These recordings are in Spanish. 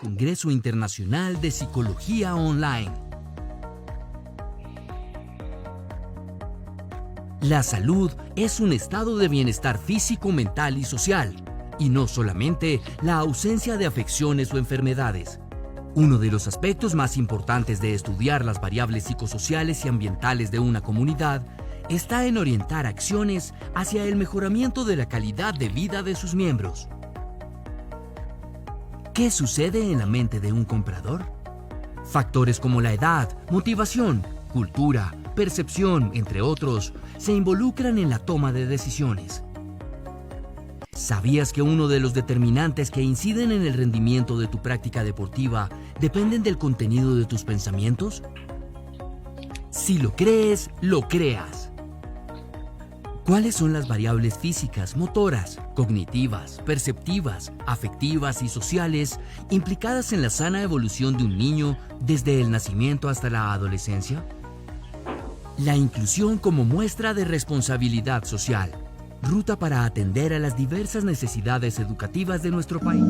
Congreso Internacional de Psicología Online. La salud es un estado de bienestar físico, mental y social, y no solamente la ausencia de afecciones o enfermedades. Uno de los aspectos más importantes de estudiar las variables psicosociales y ambientales de una comunidad está en orientar acciones hacia el mejoramiento de la calidad de vida de sus miembros. ¿Qué sucede en la mente de un comprador? Factores como la edad, motivación, cultura, percepción, entre otros, se involucran en la toma de decisiones. ¿Sabías que uno de los determinantes que inciden en el rendimiento de tu práctica deportiva dependen del contenido de tus pensamientos? Si lo crees, lo creas. ¿Cuáles son las variables físicas, motoras, cognitivas, perceptivas, afectivas y sociales implicadas en la sana evolución de un niño desde el nacimiento hasta la adolescencia? La inclusión como muestra de responsabilidad social, ruta para atender a las diversas necesidades educativas de nuestro país.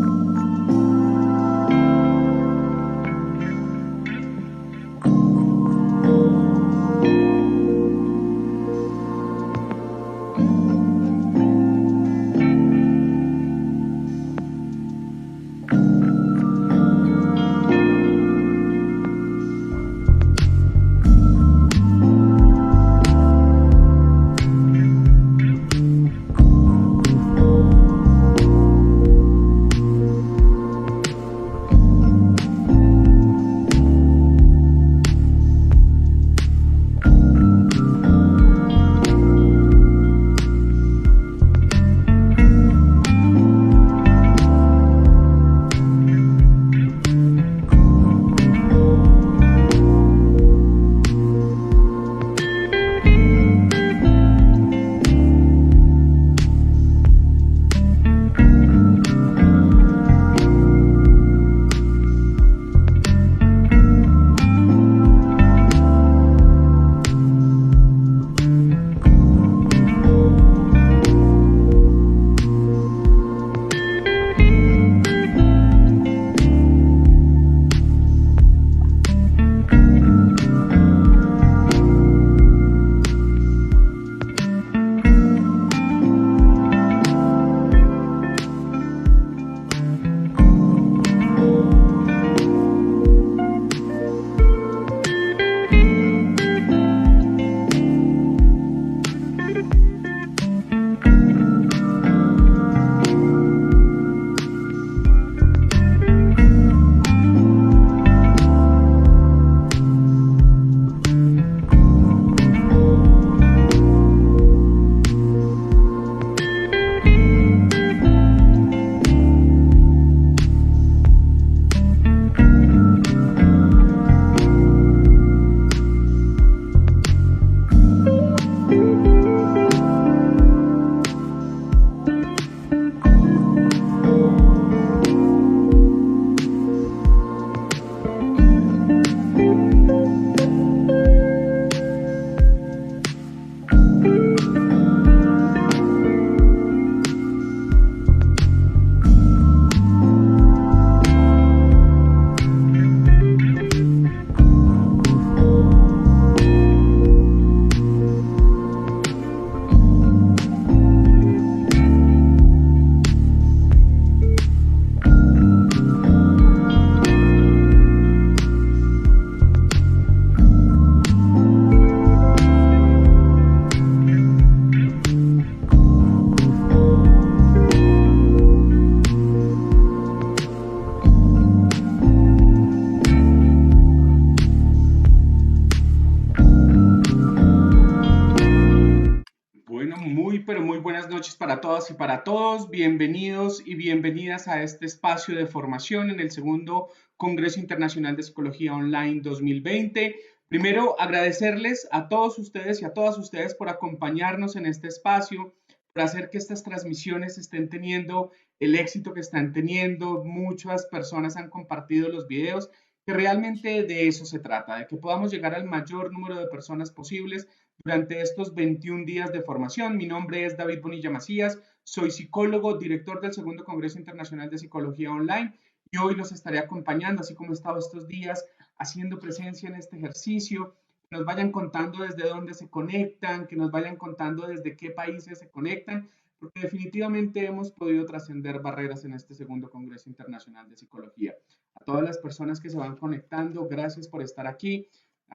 Pero muy buenas noches para todas y para todos. Bienvenidos y bienvenidas a este espacio de formación en el segundo Congreso Internacional de Psicología Online 2020. Primero, agradecerles a todos ustedes y a todas ustedes por acompañarnos en este espacio, por hacer que estas transmisiones estén teniendo el éxito que están teniendo. Muchas personas han compartido los videos, que realmente de eso se trata, de que podamos llegar al mayor número de personas posibles durante estos 21 días de formación. Mi nombre es David Bonilla Macías, soy psicólogo, director del segundo Congreso Internacional de Psicología Online y hoy los estaré acompañando, así como he estado estos días haciendo presencia en este ejercicio, que nos vayan contando desde dónde se conectan, que nos vayan contando desde qué países se conectan, porque definitivamente hemos podido trascender barreras en este segundo Congreso Internacional de Psicología. A todas las personas que se van conectando, gracias por estar aquí.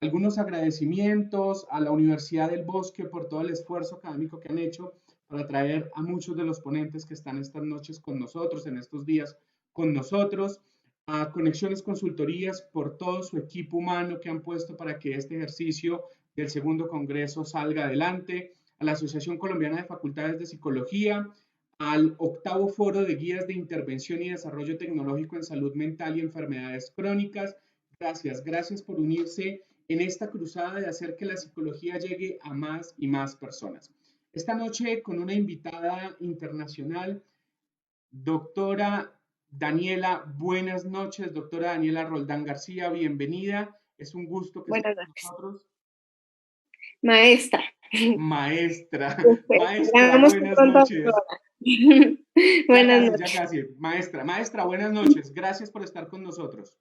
Algunos agradecimientos a la Universidad del Bosque por todo el esfuerzo académico que han hecho para traer a muchos de los ponentes que están estas noches con nosotros, en estos días con nosotros, a Conexiones Consultorías por todo su equipo humano que han puesto para que este ejercicio del segundo congreso salga adelante, a la Asociación Colombiana de Facultades de Psicología, al octavo foro de guías de intervención y desarrollo tecnológico en salud mental y enfermedades crónicas. Gracias, gracias por unirse en esta cruzada de hacer que la psicología llegue a más y más personas. Esta noche con una invitada internacional, doctora Daniela, buenas noches, doctora Daniela Roldán García, bienvenida. Es un gusto que esté Buenas con noches. nosotros. Maestra. Maestra, maestra, Esperamos que buenas pronto. noches. Ya Buenas casi, ya noches. casi. Maestra, maestra, buenas noches. Gracias por estar con nosotros.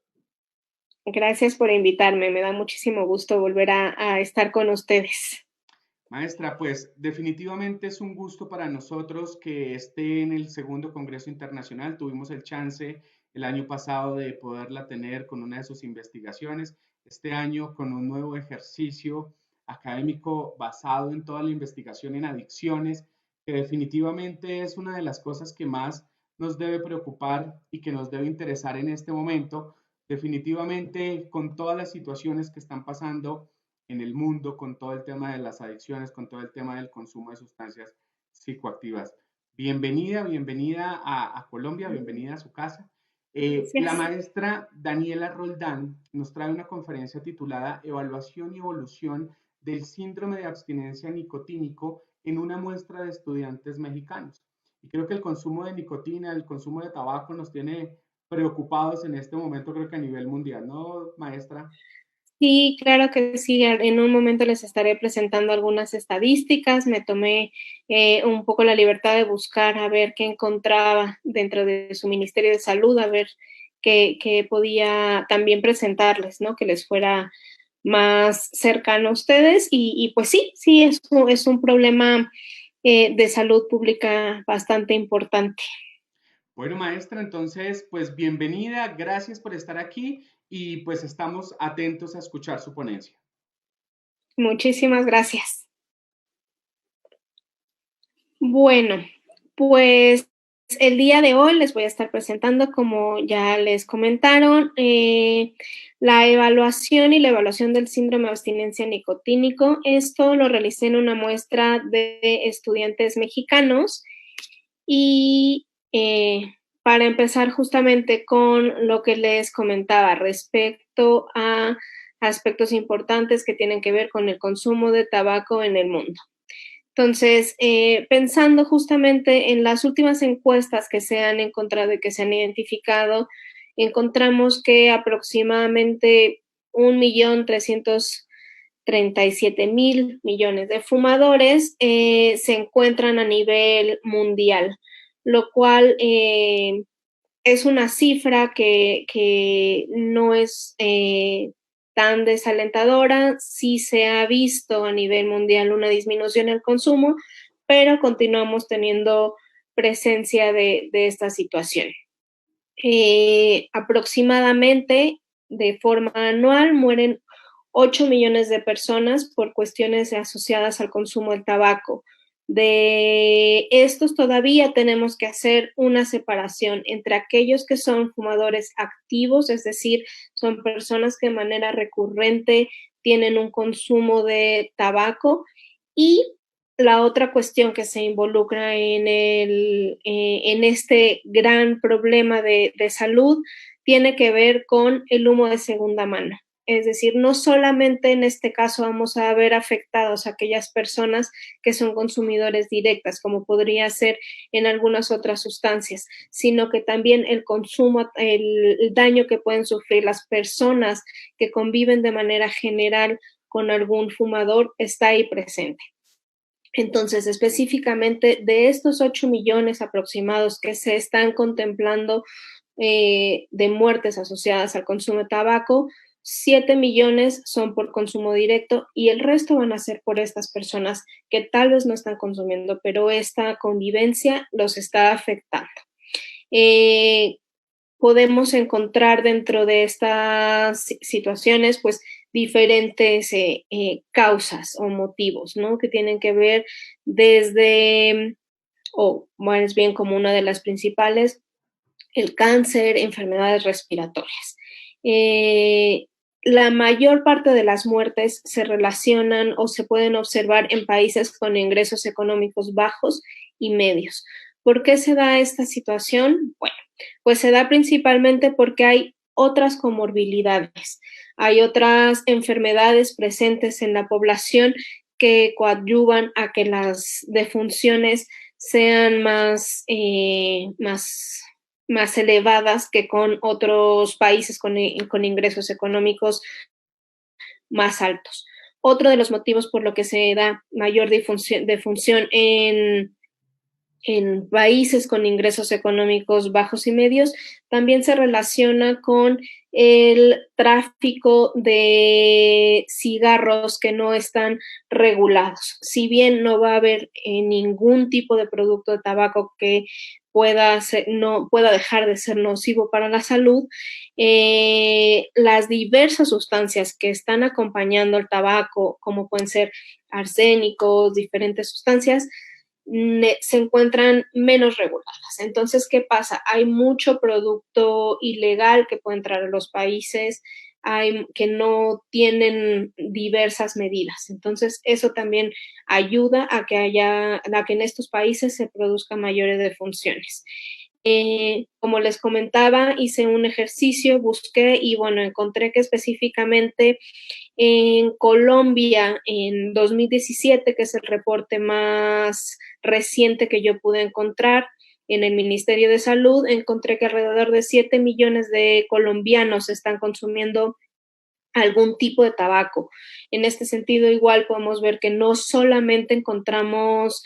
Gracias por invitarme. Me da muchísimo gusto volver a estar con ustedes. Maestra, pues definitivamente es un gusto para nosotros que esté en el segundo Congreso Internacional. Tuvimos el chance el año pasado de poderla tener con una de sus investigaciones. Este año con un nuevo ejercicio académico basado en toda la investigación en adicciones, que definitivamente es una de las cosas que más nos debe preocupar y que nos debe interesar en este momento. Definitivamente con todas las situaciones que están pasando en el mundo, con todo el tema de las adicciones, con todo el tema del consumo de sustancias psicoactivas. Bienvenida, bienvenida a Colombia, bienvenida a su casa. La Gracias. maestra Daniela Roldán nos trae una conferencia titulada Evaluación y evolución del síndrome de abstinencia nicotínico en una muestra de estudiantes mexicanos. Y creo que el consumo de nicotina, el consumo de tabaco nos tiene preocupados en este momento, creo que a nivel mundial, ¿no, maestra? Sí, claro que sí. En un momento les estaré presentando algunas estadísticas. Me tomé un poco la libertad de buscar a ver qué encontraba dentro de su Ministerio de Salud, a ver qué podía también presentarles, ¿no? Que les fuera más cercano a ustedes. Y pues sí, es un problema de salud pública bastante importante. Bueno, maestra, entonces, pues bienvenida, gracias por estar aquí y pues estamos atentos a escuchar su ponencia. Muchísimas gracias. Bueno, pues el día de hoy les voy a estar presentando, como ya les comentaron, la evaluación y la evaluación del síndrome de abstinencia nicotínico. Esto lo realicé en una muestra de estudiantes mexicanos y para empezar justamente con lo que les comentaba respecto a aspectos importantes que tienen que ver con el consumo de tabaco en el mundo. Entonces, pensando justamente en las últimas encuestas que se han encontrado y que se han identificado, encontramos que aproximadamente 1.337.000.000.000 de fumadores se encuentran a nivel mundial, lo cual es una cifra que no es tan desalentadora. Sí se ha visto a nivel mundial una disminución en el consumo, pero continuamos teniendo presencia de esta situación. Aproximadamente de forma anual mueren 8 millones de personas por cuestiones asociadas al consumo del tabaco. De estos todavía tenemos que hacer una separación entre aquellos que son fumadores activos, es decir, son personas que de manera recurrente tienen un consumo de tabaco, y la otra cuestión que se involucra en este gran problema de salud tiene que ver con el humo de segunda mano. Es decir, no solamente en este caso vamos a ver afectados a aquellas personas que son consumidores directas, como podría ser en algunas otras sustancias, sino que también el consumo, el daño que pueden sufrir las personas que conviven de manera general con algún fumador está ahí presente. Entonces, específicamente de estos 8 millones aproximados que se están contemplando de muertes asociadas al consumo de tabaco, 7 millones son por consumo directo y el resto van a ser por estas personas que tal vez no están consumiendo, pero esta convivencia los está afectando. Podemos encontrar dentro de estas situaciones, pues, diferentes causas o motivos, ¿no? Que tienen que ver desde, o más bien como una de las principales, el cáncer, enfermedades respiratorias. La mayor parte de las muertes se relacionan o se pueden observar en países con ingresos económicos bajos y medios. ¿Por qué se da esta situación? Bueno, pues se da principalmente porque hay otras comorbilidades, hay otras enfermedades presentes en la población que coadyuvan a que las defunciones sean más elevadas que con otros países con ingresos económicos más altos. Otro de los motivos por lo que se da mayor defunción en países con ingresos económicos bajos y medios también se relaciona con el tráfico de cigarros que no están regulados. Si bien no va a haber ningún tipo de producto de tabaco que no pueda dejar de ser nocivo para la salud, las diversas sustancias que están acompañando el tabaco, como pueden ser arsénicos, diferentes sustancias, se encuentran menos reguladas. Entonces, ¿qué pasa? Hay mucho producto ilegal que puede entrar a los países, que no tienen diversas medidas. Entonces, eso también ayuda a que en estos países se produzcan mayores defunciones. Como les comentaba, hice un ejercicio, busqué y bueno, encontré que específicamente en Colombia, en 2017, que es el reporte más reciente que yo pude encontrar en el Ministerio de Salud, encontré que alrededor de 7 millones de colombianos están consumiendo algún tipo de tabaco. En este sentido, igual podemos ver que no solamente encontramos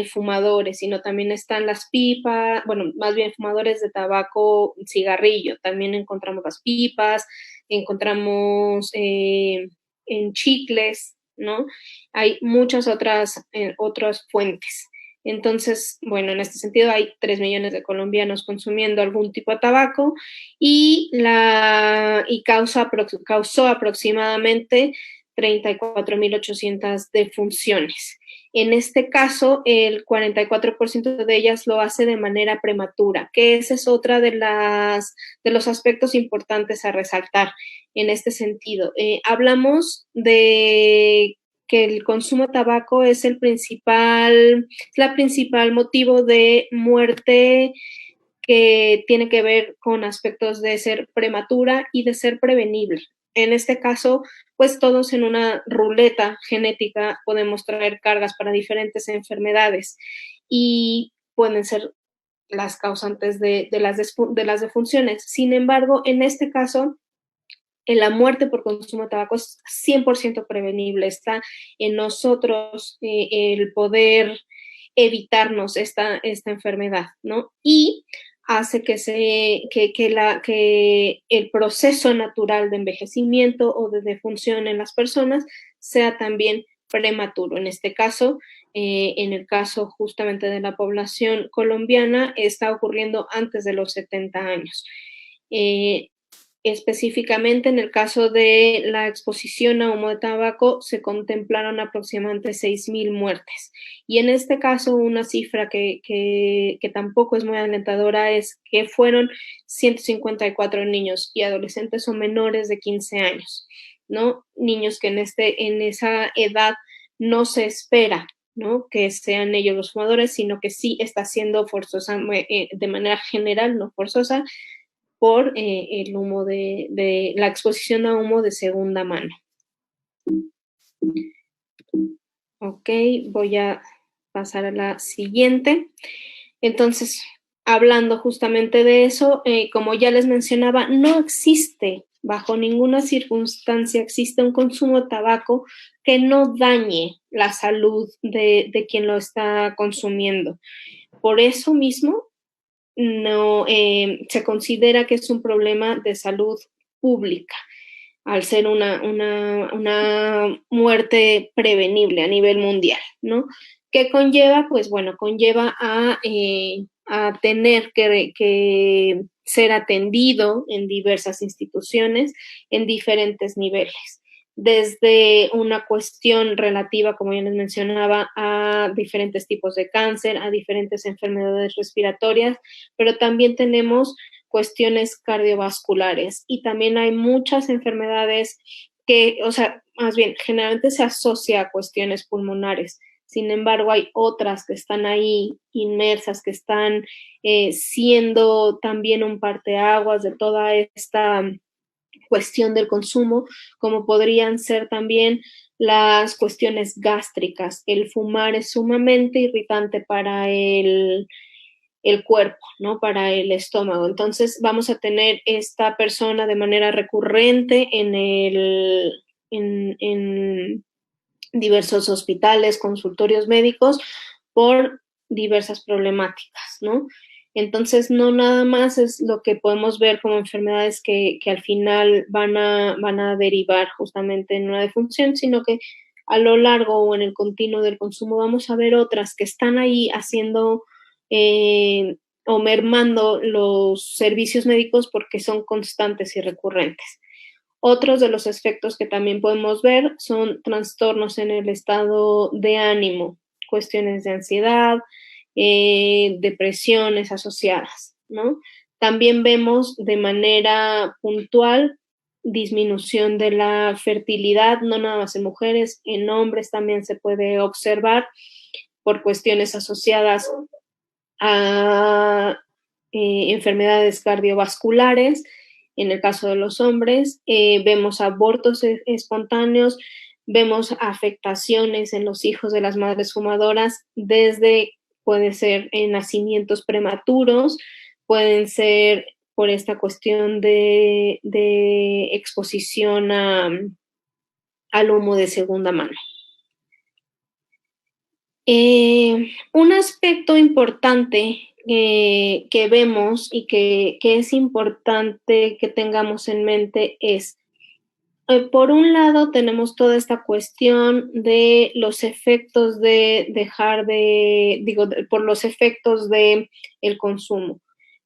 fumadores, sino también están las pipas, bueno, más bien fumadores de tabaco, cigarrillo, también encontramos las pipas, encontramos en chicles, ¿no? Hay muchas otras fuentes. Entonces, bueno, en este sentido hay 3 millones de colombianos consumiendo algún tipo de tabaco y causó aproximadamente 34.800 defunciones. En este caso, el 44% de ellas lo hace de manera prematura, que ese es otra de los aspectos importantes a resaltar en este sentido. Hablamos de que el consumo de tabaco es la principal motivo de muerte que tiene que ver con aspectos de ser prematura y de ser prevenible. En este caso, pues todos en una ruleta genética podemos traer cargas para diferentes enfermedades y pueden ser las causantes de las defunciones. Sin embargo, en este caso, en la muerte por consumo de tabaco es 100% prevenible. Está en nosotros el poder evitarnos esta enfermedad, ¿no? Y hace que el proceso natural de envejecimiento o de defunción en las personas sea también prematuro. En este caso, en el caso justamente de la población colombiana, está ocurriendo antes de los 70 años. Específicamente en el caso de la exposición a humo de tabaco se contemplaron aproximadamente 6.000 muertes. Y en este caso una cifra que tampoco es muy alentadora es que fueron 154 niños y adolescentes o menores de 15 años, ¿no? Niños que en esa edad no se espera, ¿no?, que sean ellos los fumadores, sino que sí está siendo forzosa, de manera general, no forzosa, por el humo de la exposición a humo de segunda mano. Ok, voy a pasar a la siguiente. Entonces, hablando justamente de eso, como ya les mencionaba, no existe, bajo ninguna circunstancia, existe un consumo de tabaco que no dañe la salud de quien lo está consumiendo. Por eso mismo, no se considera que es un problema de salud pública, al ser una muerte prevenible a nivel mundial, ¿no? ¿Qué conlleva? Pues bueno, conlleva a tener que ser atendido en diversas instituciones en diferentes niveles, desde una cuestión relativa, como ya les mencionaba, a diferentes tipos de cáncer, a diferentes enfermedades respiratorias, pero también tenemos cuestiones cardiovasculares y también hay muchas enfermedades que, o sea, más bien, generalmente se asocia a cuestiones pulmonares. Sin embargo, hay otras que están ahí inmersas, que están siendo también un parteaguas de toda esta cuestión del consumo, como podrían ser también las cuestiones gástricas. El fumar es sumamente irritante para el cuerpo, ¿no? Para el estómago. Entonces vamos a tener esta persona de manera recurrente en diversos hospitales, consultorios médicos, por diversas problemáticas, ¿no? Entonces, no nada más es lo que podemos ver como enfermedades que al final van a derivar justamente en una defunción, sino que a lo largo o en el continuo del consumo vamos a ver otras que están ahí haciendo o mermando los servicios médicos porque son constantes y recurrentes. Otros de los efectos que también podemos ver son trastornos en el estado de ánimo, cuestiones de ansiedad, depresiones asociadas, ¿no? También vemos de manera puntual disminución de la fertilidad, no nada más en mujeres, en hombres también se puede observar por cuestiones asociadas a enfermedades cardiovasculares. En el caso de los hombres, vemos abortos espontáneos, vemos afectaciones en los hijos de las madres fumadoras, desde puede ser en nacimientos prematuros, pueden ser por esta cuestión de exposición al humo de segunda mano. Un aspecto importante que vemos y que es importante que tengamos en mente es, por un lado, tenemos toda esta cuestión de los efectos de dejar por los efectos del consumo.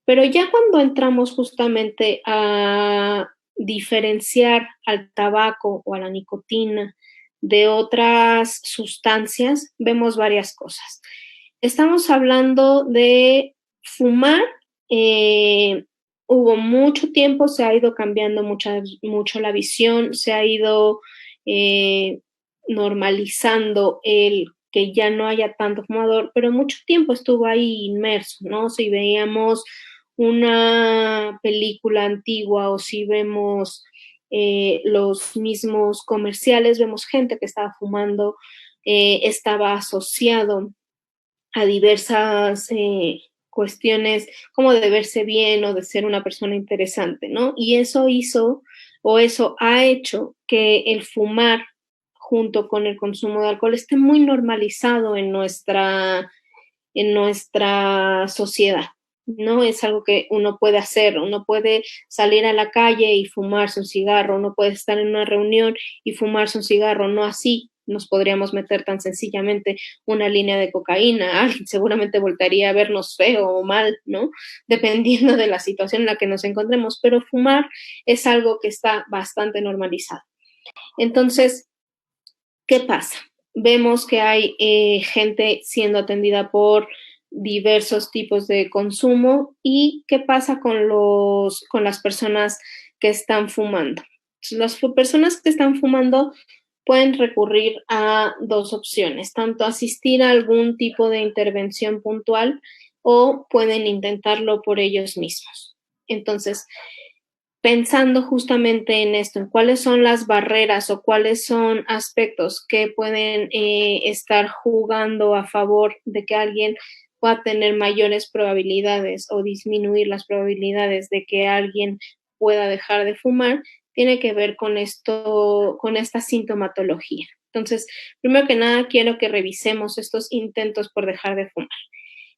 Pero ya cuando entramos justamente a diferenciar al tabaco o a la nicotina de otras sustancias, vemos varias cosas. Estamos hablando de fumar. Hubo mucho tiempo, se ha ido cambiando mucho la visión, se ha ido normalizando el que ya no haya tanto fumador, pero mucho tiempo estuvo ahí inmerso, ¿no? Si veíamos una película antigua o si vemos los mismos comerciales, vemos gente que estaba fumando, estaba asociado a diversas cuestiones como de verse bien o de ser una persona interesante, ¿no? Y eso ha hecho que el fumar junto con el consumo de alcohol esté muy normalizado en nuestra sociedad. No es algo que uno puede hacer, uno puede salir a la calle y fumarse un cigarro, uno puede estar en una reunión y fumarse un cigarro, no así nos podríamos meter tan sencillamente una línea de cocaína, alguien seguramente voltaría a vernos feo o mal, ¿no? Dependiendo de la situación en la que nos encontremos, pero fumar es algo que está bastante normalizado. Entonces, ¿qué pasa? Vemos que hay gente siendo atendida por diversos tipos de consumo y qué pasa con las personas que están fumando. Las personas que están fumando pueden recurrir a dos opciones, tanto asistir a algún tipo de intervención puntual o pueden intentarlo por ellos mismos. Entonces, pensando justamente en esto, en cuáles son las barreras o cuáles son aspectos que pueden estar jugando a favor de que alguien pueda tener mayores probabilidades o disminuir las probabilidades de que alguien pueda dejar de fumar, tiene que ver con esta sintomatología. Entonces, primero que nada, quiero que revisemos estos intentos por dejar de fumar.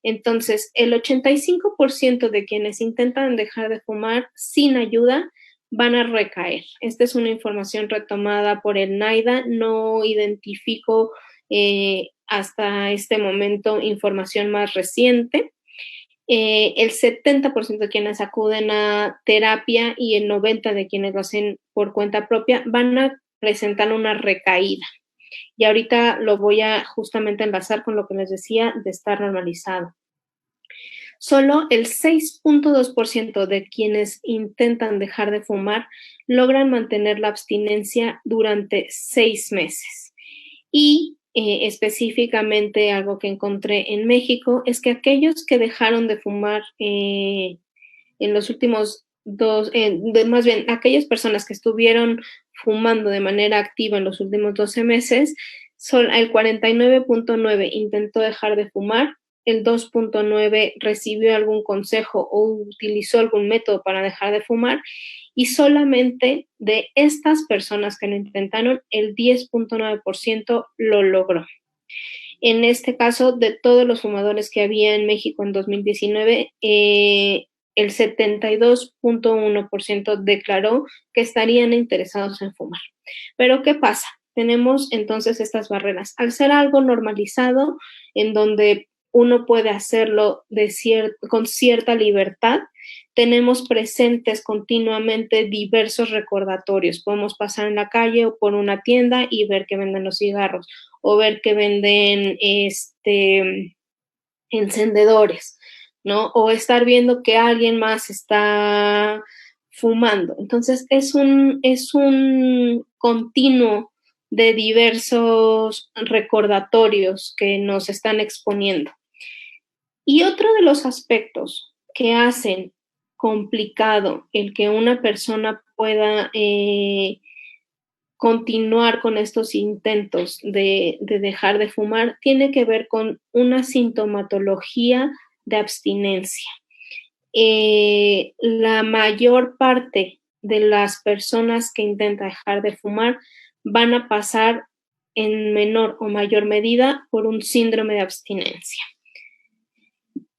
Entonces, el 85% de quienes intentan dejar de fumar sin ayuda van a recaer. Esta es una información retomada por el NIDA, no identifico hasta este momento información más reciente. El 70% de quienes acuden a terapia y el 90% de quienes lo hacen por cuenta propia van a presentar una recaída. Y ahorita lo voy a justamente enlazar con lo que les decía de estar normalizado. Solo el 6.2% de quienes intentan dejar de fumar logran mantener la abstinencia durante 6 meses. Y específicamente algo que encontré en México es que aquellos que dejaron de fumar en los últimos más bien aquellas personas que estuvieron fumando de manera activa en los últimos 12 meses, el 49.9% intentó dejar de fumar, el 2.9% recibió algún consejo o utilizó algún método para dejar de fumar, y solamente de estas personas que lo intentaron, el 10.9% lo logró. En este caso, de todos los fumadores que había en México en 2019, el 72.1% declaró que estarían interesados en fumar. Pero, ¿qué pasa? Tenemos entonces estas barreras. Al ser algo normalizado, en donde uno puede hacerlo con cierta libertad, tenemos presentes continuamente diversos recordatorios. Podemos pasar en la calle o por una tienda y ver que venden los cigarros o ver que venden encendedores, ¿no? O estar viendo que alguien más está fumando. Entonces, es un continuo de diversos recordatorios que nos están exponiendo. Y otro de los aspectos que hacen complicado el que una persona pueda continuar con estos intentos de dejar de fumar tiene que ver con una sintomatología de abstinencia. La mayor parte de las personas que intentan dejar de fumar van a pasar en menor o mayor medida por un síndrome de abstinencia.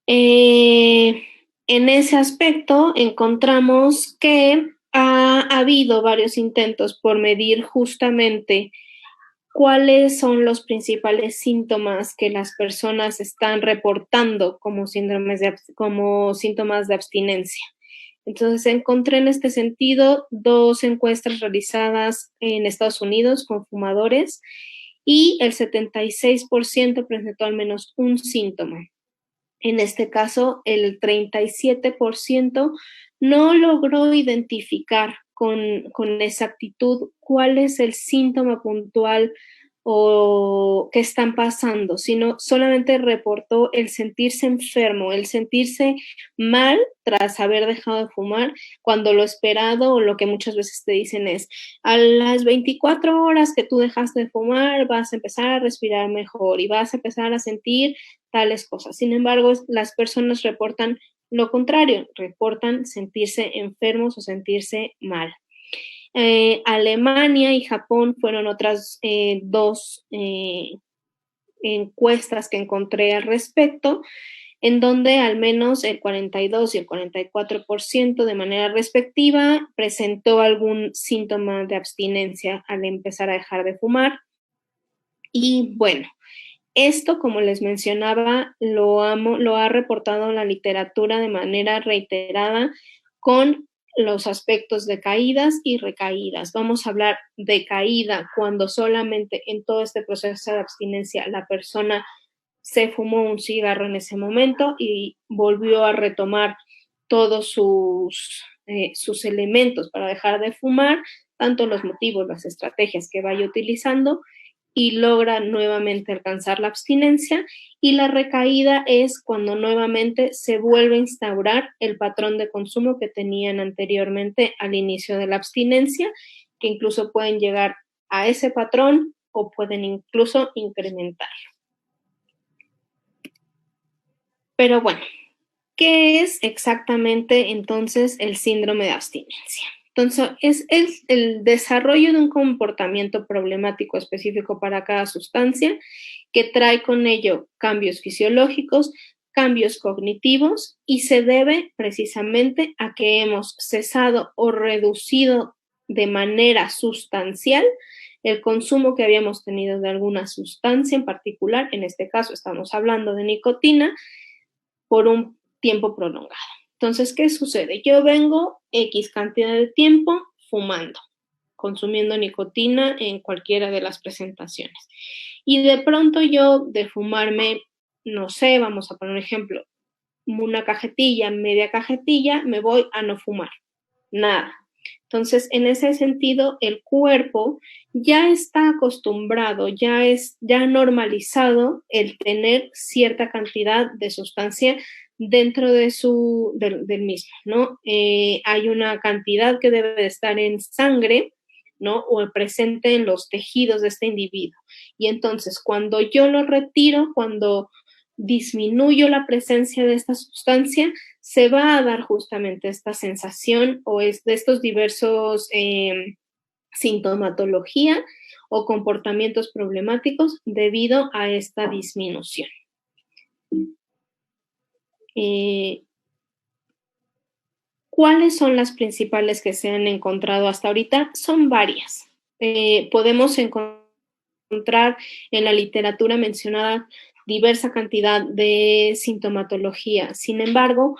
En ese aspecto encontramos que ha habido varios intentos por medir justamente cuáles son los principales síntomas que las personas están reportando como síntomas de abstinencia. Entonces encontré en este sentido 2 encuestas realizadas en Estados Unidos con fumadores y el 76% presentó al menos un síntoma. En este caso, el 37% no logró identificar con exactitud cuál es el síntoma puntual o que están pasando, sino solamente reportó el sentirse enfermo, el sentirse mal tras haber dejado de fumar, cuando lo esperado o lo que muchas veces te dicen es, a las 24 horas que tú dejaste de fumar vas a empezar a respirar mejor y vas a empezar a sentir tales cosas. Sin embargo, las personas reportan lo contrario, reportan sentirse enfermos o sentirse mal. Alemania y Japón fueron otras 2 encuestas que encontré al respecto, en donde al menos el 42% y el 44% de manera respectiva presentó algún síntoma de abstinencia al empezar a dejar de fumar. Y bueno, esto, como les mencionaba, lo ha reportado la literatura de manera reiterada con los aspectos de caídas y recaídas. Vamos a hablar de caída cuando solamente en todo este proceso de abstinencia la persona se fumó un cigarro en ese momento y volvió a retomar todos sus elementos para dejar de fumar, tanto los motivos, las estrategias que vaya utilizando, y logra nuevamente alcanzar la abstinencia. Y la recaída es cuando nuevamente se vuelve a instaurar el patrón de consumo que tenían anteriormente al inicio de la abstinencia, que incluso pueden llegar a ese patrón o pueden incluso incrementarlo. Pero bueno, ¿qué es exactamente entonces el síndrome de abstinencia? Entonces, es el desarrollo de un comportamiento problemático específico para cada sustancia que trae con ello cambios fisiológicos, cambios cognitivos y se debe precisamente a que hemos cesado o reducido de manera sustancial el consumo que habíamos tenido de alguna sustancia en particular, en este caso estamos hablando de nicotina, por un tiempo prolongado. Entonces, ¿qué sucede? Yo vengo X cantidad de tiempo fumando, consumiendo nicotina en cualquiera de las presentaciones. Y de pronto yo de fumarme, no sé, vamos a poner un ejemplo, una cajetilla, media cajetilla, me voy a no fumar, nada. Entonces, en ese sentido, el cuerpo ya está acostumbrado, ya ha normalizado el tener cierta cantidad de sustancia dentro de del mismo, ¿no? Hay una cantidad que debe de estar en sangre, ¿no? O presente en los tejidos de este individuo. Y entonces, cuando yo lo retiro, cuando disminuyo la presencia de esta sustancia, se va a dar justamente esta sensación o de estos diversos sintomatología o comportamientos problemáticos debido a esta disminución. ¿Cuáles son las principales que se han encontrado hasta ahorita? Son varias. Podemos encontrar en la literatura mencionada diversa cantidad de sintomatología. Sin embargo,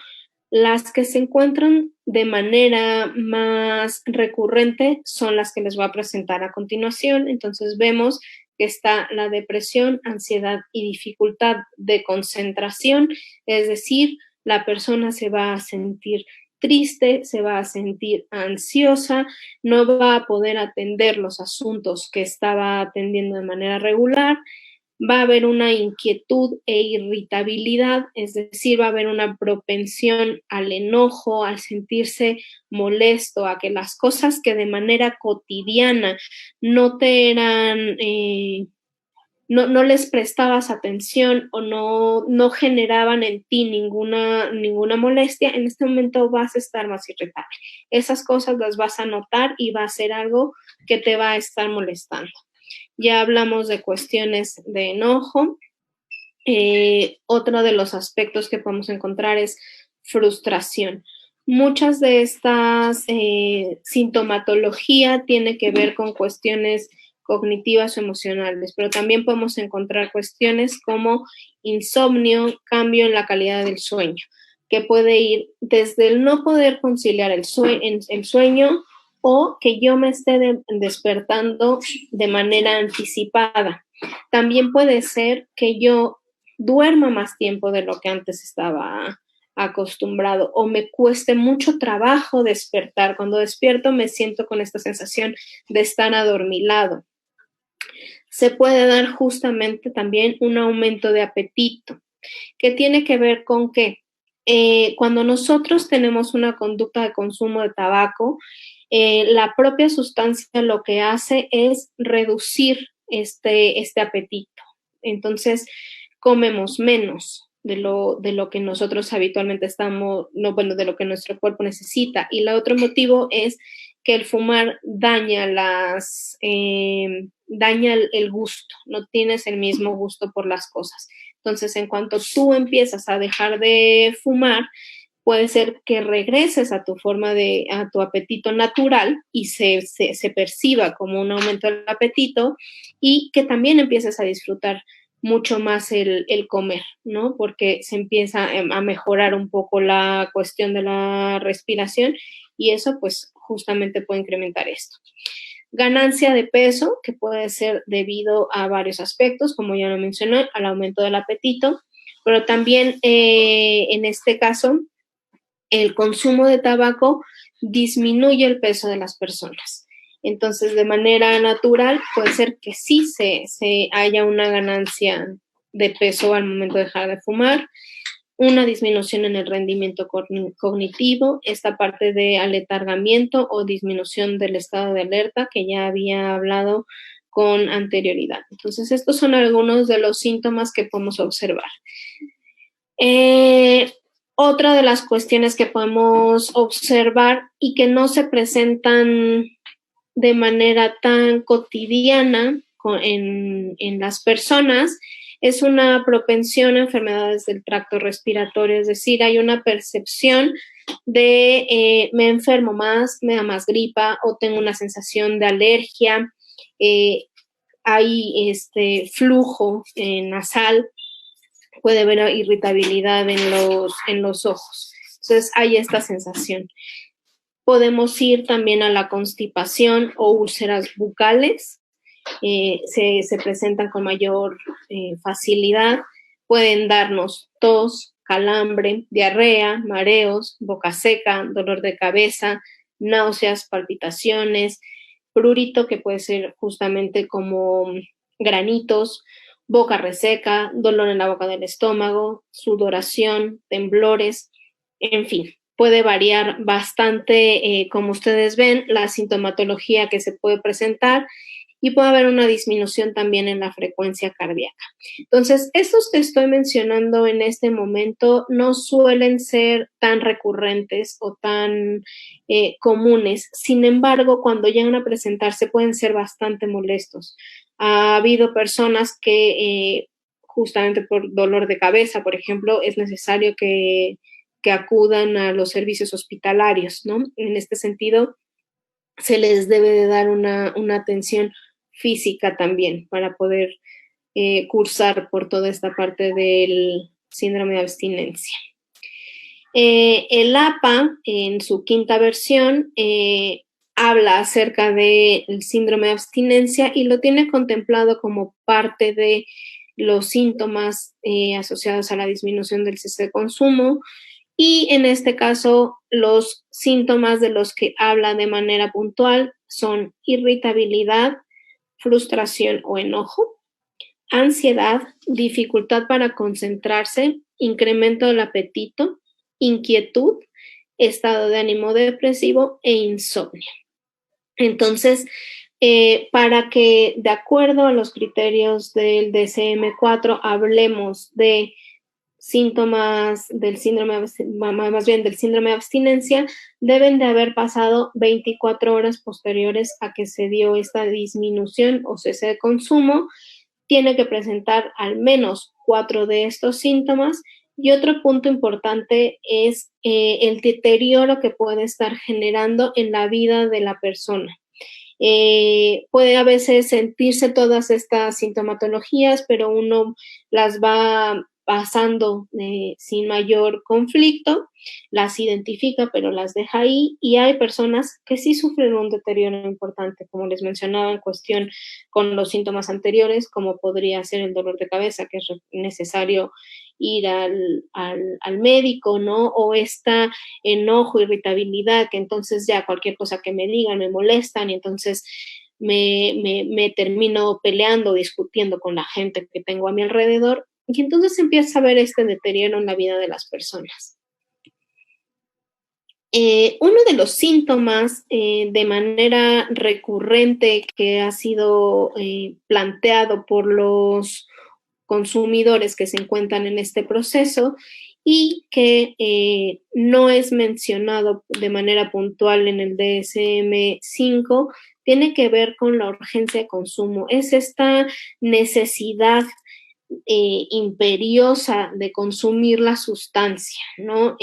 las que se encuentran de manera más recurrente son las que les voy a presentar a continuación. Entonces vemos que está la depresión, ansiedad y dificultad de concentración, es decir, la persona se va a sentir triste, se va a sentir ansiosa, no va a poder atender los asuntos que estaba atendiendo de manera regular, va a haber una inquietud e irritabilidad, es decir, va a haber una propensión al enojo, al sentirse molesto, a que las cosas que de manera cotidiana no te eran, no les prestabas atención o no generaban en ti ninguna molestia, en este momento vas a estar más irritable. Esas cosas las vas a notar y va a ser algo que te va a estar molestando. Ya hablamos de cuestiones de enojo. Otro de los aspectos que podemos encontrar es frustración. Muchas de estas sintomatología tiene que ver con cuestiones cognitivas o emocionales, pero también podemos encontrar cuestiones como insomnio, cambio en la calidad del sueño, que puede ir desde el no poder conciliar el sueño o que yo me esté despertando de manera anticipada. También puede ser que yo duerma más tiempo de lo que antes estaba acostumbrado o me cueste mucho trabajo despertar. Cuando despierto me siento con esta sensación de estar adormilado. Se puede dar justamente también un aumento de apetito, que tiene que ver con que cuando nosotros tenemos una conducta de consumo de tabaco, la propia sustancia lo que hace es reducir este apetito. Entonces, comemos menos de lo que nosotros habitualmente de lo que nuestro cuerpo necesita. Y el otro motivo es que el fumar daña el gusto, no tienes el mismo gusto por las cosas. Entonces, en cuanto tú empiezas a dejar de fumar, puede ser que regreses a tu apetito natural y se perciba como un aumento del apetito y que también empieces a disfrutar mucho más el comer, ¿no? Porque se empieza a mejorar un poco la cuestión de la respiración y eso pues justamente puede incrementar esto. Ganancia de peso, que puede ser debido a varios aspectos, como ya lo mencioné, al aumento del apetito, pero también en este caso el consumo de tabaco disminuye el peso de las personas. Entonces, de manera natural, puede ser que sí se haya una ganancia de peso al momento de dejar de fumar, una disminución en el rendimiento cognitivo, esta parte de aletargamiento o disminución del estado de alerta que ya había hablado con anterioridad. Entonces, estos son algunos de los síntomas que podemos observar. Otra de las cuestiones que podemos observar y que no se presentan de manera tan cotidiana en las personas es una propensión a enfermedades del tracto respiratorio, es decir, hay una percepción de me enfermo más, me da más gripa o tengo una sensación de alergia, hay flujo nasal, puede haber irritabilidad en los ojos. Entonces hay esta sensación. Podemos ir también a la constipación o úlceras bucales. Se presentan con mayor facilidad. Pueden darnos tos, calambre, diarrea, mareos, boca seca, dolor de cabeza, náuseas, palpitaciones, prurito, que puede ser justamente como granitos, boca reseca, dolor en la boca del estómago, sudoración, temblores, en fin. Puede variar bastante, como ustedes ven, la sintomatología que se puede presentar y puede haber una disminución también en la frecuencia cardíaca. Entonces, estos que estoy mencionando en este momento no suelen ser tan recurrentes o tan comunes. Sin embargo, cuando llegan a presentarse pueden ser bastante molestos. Ha habido personas que justamente por dolor de cabeza, por ejemplo, es necesario que acudan a los servicios hospitalarios, ¿no? En este sentido, se les debe de dar una atención física también para poder cursar por toda esta parte del síndrome de abstinencia. El APA, en su quinta versión, habla acerca del síndrome de abstinencia y lo tiene contemplado como parte de los síntomas asociados a la disminución del cese de consumo. Y en este caso, los síntomas de los que habla de manera puntual son irritabilidad, frustración o enojo, ansiedad, dificultad para concentrarse, incremento del apetito, inquietud, estado de ánimo depresivo e insomnio. Entonces, para que de acuerdo a los criterios del DSM-4 hablemos de síntomas del síndrome, más bien del síndrome de abstinencia, deben de haber pasado 24 horas posteriores a que se dio esta disminución o cese de consumo. Tiene que presentar al menos 4 de estos síntomas. Y otro punto importante es el deterioro que puede estar generando en la vida de la persona. Puede a veces sentirse todas estas sintomatologías, pero uno las va pasando sin mayor conflicto, las identifica, pero las deja ahí, y hay personas que sí sufren un deterioro importante, como les mencionaba, en cuestión con los síntomas anteriores, como podría ser el dolor de cabeza, que es necesario ir al médico, ¿no? O esta enojo, irritabilidad, que entonces ya cualquier cosa que me digan me molestan y entonces me termino peleando, discutiendo con la gente que tengo a mi alrededor, y entonces empieza a ver este deterioro en la vida de las personas. Uno de los síntomas de manera recurrente que ha sido planteado por los consumidores que se encuentran en este proceso y que no es mencionado de manera puntual en el DSM-5, tiene que ver con la urgencia de consumo. Es esta necesidad imperiosa de consumir la sustancia, ¿no?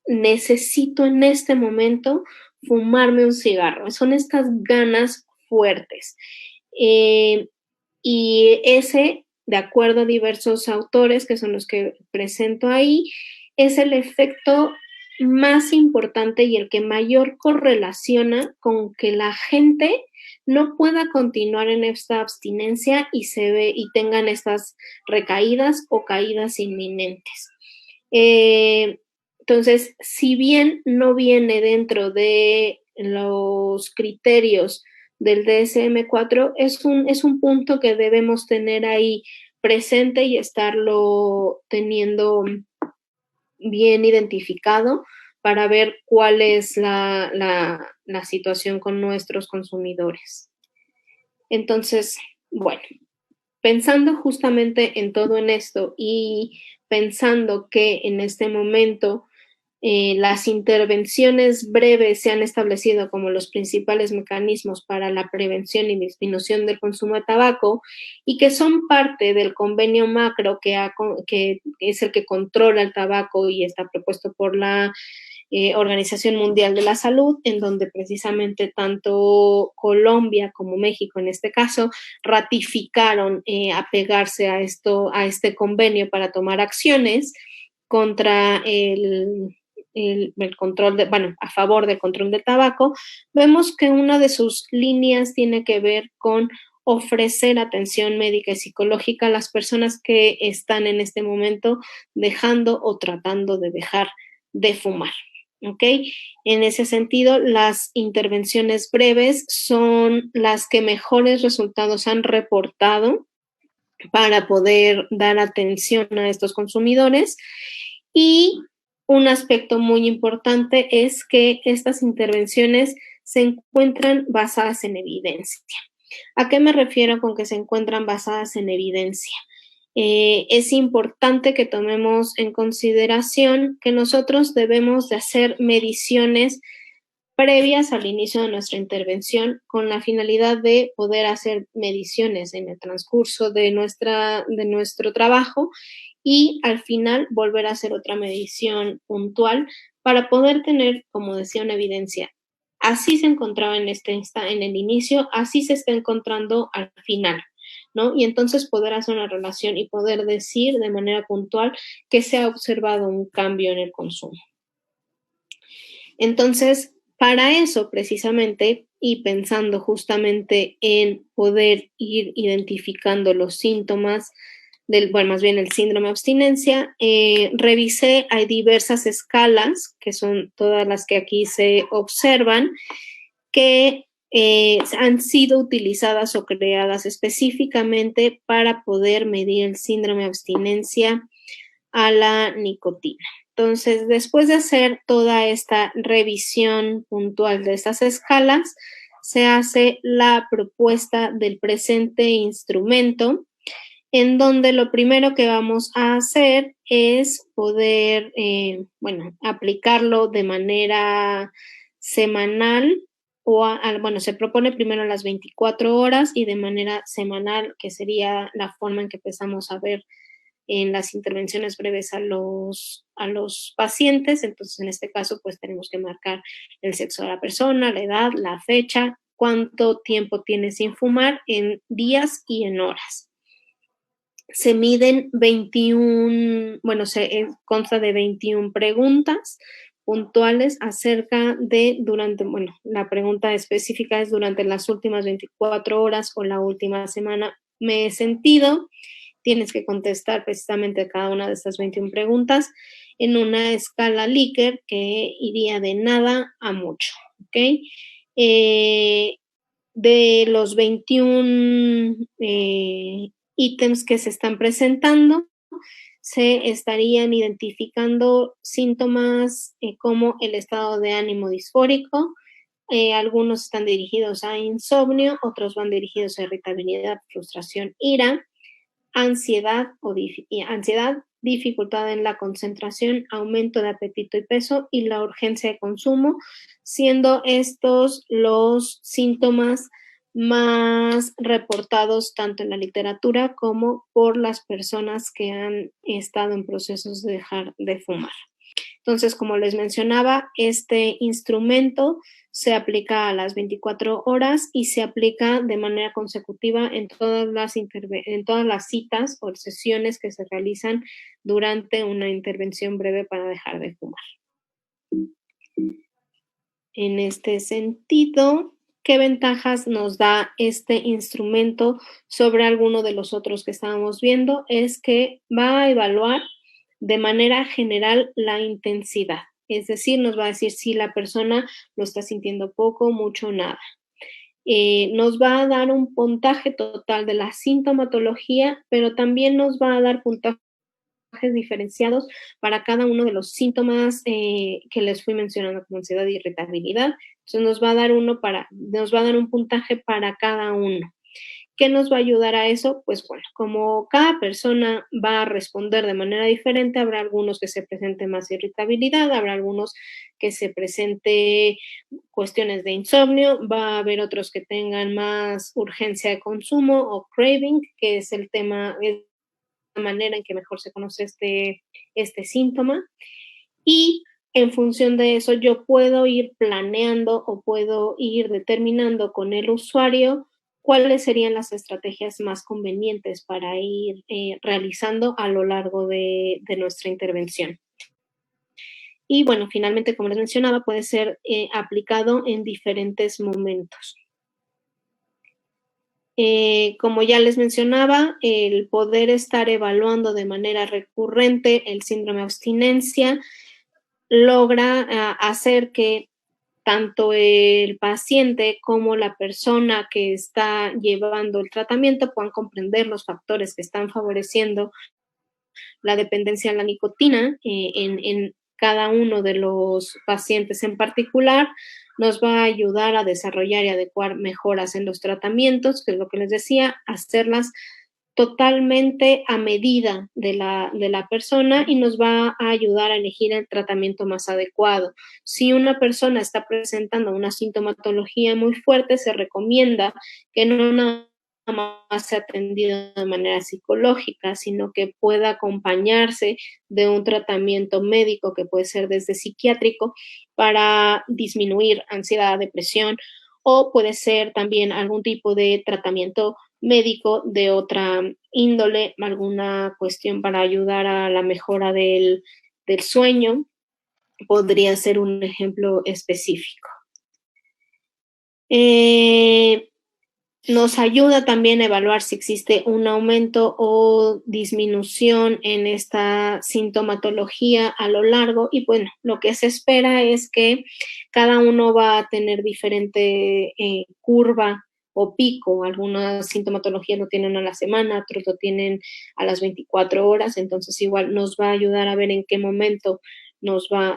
Necesito en este momento fumarme un cigarro. Son estas ganas fuertes. Y ese, de acuerdo a diversos autores, que son los que presento ahí, es el efecto más importante y el que mayor correlaciona con que la gente no pueda continuar en esta abstinencia y tengan estas recaídas o caídas inminentes. Entonces, si bien no viene dentro de los criterios del DSM-4, es un punto que debemos tener ahí presente y estarlo teniendo bien identificado para ver cuál es la situación con nuestros consumidores. Entonces, bueno, pensando justamente en todo en esto y pensando que en este momento las intervenciones breves se han establecido como los principales mecanismos para la prevención y disminución del consumo de tabaco y que son parte del convenio macro que es el que controla el tabaco y está propuesto por la Organización Mundial de la Salud, en donde precisamente tanto Colombia como México, en este caso, ratificaron apegarse a este convenio para tomar acciones contra el control a favor del control del tabaco. Vemos que una de sus líneas tiene que ver con ofrecer atención médica y psicológica a las personas que están en este momento dejando o tratando de dejar de fumar. ¿Ok? En ese sentido, las intervenciones breves son las que mejores resultados han reportado para poder dar atención a estos consumidores. Y un aspecto muy importante es que estas intervenciones se encuentran basadas en evidencia. ¿A qué me refiero con que se encuentran basadas en evidencia? Es importante que tomemos en consideración que nosotros debemos de hacer mediciones previas al inicio de nuestra intervención con la finalidad de poder hacer mediciones en el transcurso de nuestro trabajo y al final volver a hacer otra medición puntual para poder tener, como decía, una evidencia. Así se encontraba en el inicio, así se está encontrando al final, ¿no? Y entonces poder hacer una relación y poder decir de manera puntual que se ha observado un cambio en el consumo. Entonces, para eso precisamente, y pensando justamente en poder ir identificando los síntomas más bien el síndrome de abstinencia, revisé, hay diversas escalas, que son todas las que aquí se observan, que han sido utilizadas o creadas específicamente para poder medir el síndrome de abstinencia a la nicotina. Entonces, después de hacer toda esta revisión puntual de estas escalas, se hace la propuesta del presente instrumento, en donde lo primero que vamos a hacer es poder, aplicarlo de manera semanal se propone primero a las 24 horas y de manera semanal, que sería la forma en que empezamos a ver en las intervenciones breves a los pacientes. Entonces, en este caso, pues tenemos que marcar el sexo de la persona, la edad, la fecha, cuánto tiempo tiene sin fumar en días y en horas. Se miden consta de 21 preguntas puntuales acerca de la pregunta específica es durante las últimas 24 horas o la última semana me he sentido. Tienes que contestar precisamente cada una de estas 21 preguntas en una escala Likert que iría de nada a mucho, ¿ok? De los 21 ítems que se están presentando, se estarían identificando síntomas como el estado de ánimo disfórico. Algunos están dirigidos a insomnio, otros van dirigidos a irritabilidad, frustración, ira, ansiedad, dificultad en la concentración, aumento de apetito y peso y la urgencia de consumo, siendo estos los síntomas más reportados tanto en la literatura como por las personas que han estado en procesos de dejar de fumar. Entonces, como les mencionaba, este instrumento se aplica a las 24 horas y se aplica de manera consecutiva en todas las citas o sesiones que se realizan durante una intervención breve para dejar de fumar. En este sentido, ¿qué ventajas nos da este instrumento sobre alguno de los otros que estábamos viendo? Es que va a evaluar de manera general la intensidad. Es decir, nos va a decir si la persona lo está sintiendo poco, mucho, nada. Nos va a dar un puntaje total de la sintomatología, pero también nos va a dar puntajes diferenciados para cada uno de los síntomas que les fui mencionando, como ansiedad y irritabilidad. Entonces nos va a dar un puntaje para cada uno. ¿Qué nos va a ayudar a eso? Pues bueno, como cada persona va a responder de manera diferente, habrá algunos que se presente más irritabilidad, habrá algunos que se presente cuestiones de insomnio, va a haber otros que tengan más urgencia de consumo o craving, que es el tema, es la manera en que mejor se conoce este síntoma. Y en función de eso, yo puedo ir planeando o puedo ir determinando con el usuario cuáles serían las estrategias más convenientes para ir realizando a lo largo de nuestra intervención. Y bueno, finalmente, como les mencionaba, puede ser aplicado en diferentes momentos. Como ya les mencionaba, el poder estar evaluando de manera recurrente el síndrome de abstinencia logra hacer que tanto el paciente como la persona que está llevando el tratamiento puedan comprender los factores que están favoreciendo la dependencia a la nicotina en cada uno de los pacientes en particular. Nos va a ayudar a desarrollar y adecuar mejoras en los tratamientos, que es lo que les decía, hacerlas totalmente a medida de la persona y nos va a ayudar a elegir el tratamiento más adecuado. Si una persona está presentando una sintomatología muy fuerte, se recomienda que no nada más sea atendido de manera psicológica, sino que pueda acompañarse de un tratamiento médico que puede ser desde psiquiátrico para disminuir ansiedad, depresión, o puede ser también algún tipo de tratamiento médico de otra índole, alguna cuestión para ayudar a la mejora del sueño, podría ser un ejemplo específico. Nos ayuda también a evaluar si existe un aumento o disminución en esta sintomatología a lo largo y bueno, lo que se espera es que cada uno va a tener diferente curva o pico. Algunas sintomatologías lo tienen a la semana, otros lo tienen a las 24 horas, entonces igual nos va a ayudar a ver en qué momento